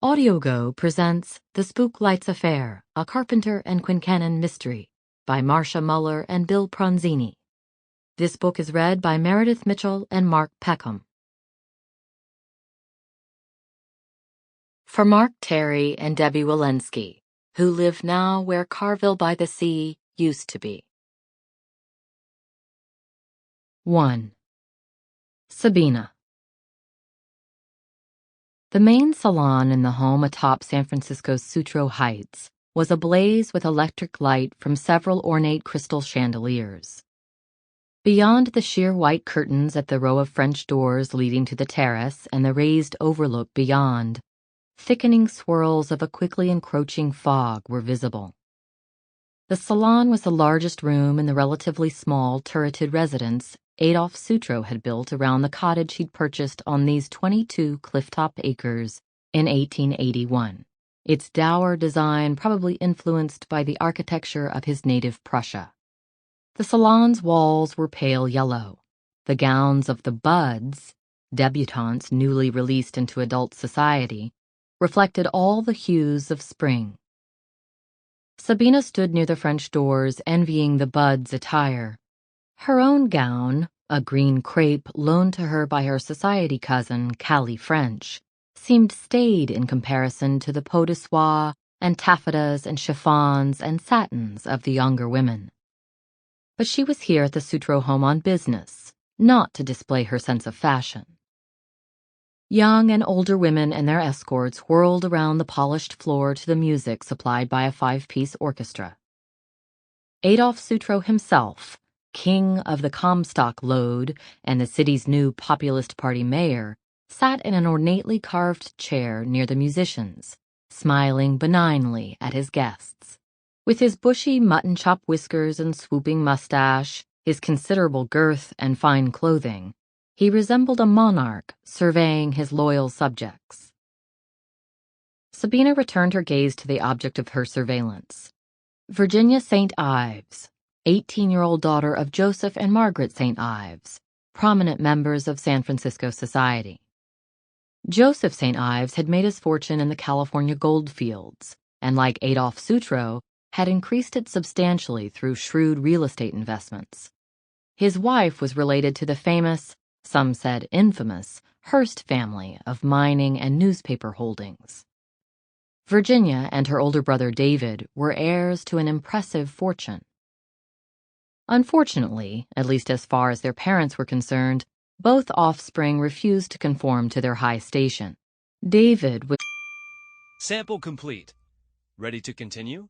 Audiogo presents The Spook Lights Affair, a Carpenter and Quincannon mystery by Marcia Muller and Bill Pronzini. This book is read by Meredith Mitchell and Mark Peckham. For Mark Terry and Debbie Walensky, who live now where Carville by the Sea used to be. 1. Sabina. The main salon in the home atop San Francisco's Sutro Heights was ablaze with electric light from several ornate crystal chandeliers. Beyond the sheer white curtains at the row of French doors leading to the terrace and the raised overlook beyond, thickening swirls of a quickly encroaching fog were visible. The salon was the largest room in the relatively small turreted residence Adolphe Sutro had built around the cottage he'd purchased on these 22 clifftop acres in 1881, its dour design probably influenced by the architecture of his native Prussia. The salon's walls were pale yellow. The gowns of the buds, debutantes newly released into adult society, reflected all the hues of spring. Sabina stood near the French doors, envying the buds' attire. Her own gown, a green crepe loaned to her by her society cousin, Callie French, seemed staid in comparison to the peau de soie and taffetas and chiffons and satins of the younger women. But she was here at the Sutro home on business, not to display her sense of fashion. Young and older women and their escorts whirled around the polished floor to the music supplied by a 5-piece orchestra. Adolphe Sutro himself, king of the Comstock Lode and the city's new Populist Party mayor, sat in an ornately carved chair near the musicians, smiling benignly at his guests. With his bushy mutton-chop whiskers and swooping mustache, his considerable girth and fine clothing, he resembled a monarch surveying his loyal subjects. Sabina returned her gaze to the object of her surveillance. Virginia St. Ives, 18-year-old daughter of Joseph and Margaret St. Ives, prominent members of San Francisco society. Joseph St. Ives had made his fortune in the California gold fields, and like Adolphe Sutro, had increased it substantially through shrewd real estate investments. His wife was related to the famous, some said infamous, Hearst family of mining and newspaper holdings. Virginia and her older brother David were heirs to an impressive fortune. Unfortunately, at least as far as their parents were concerned, both offspring refused to conform to their high station. David was... Sample complete. Ready to continue?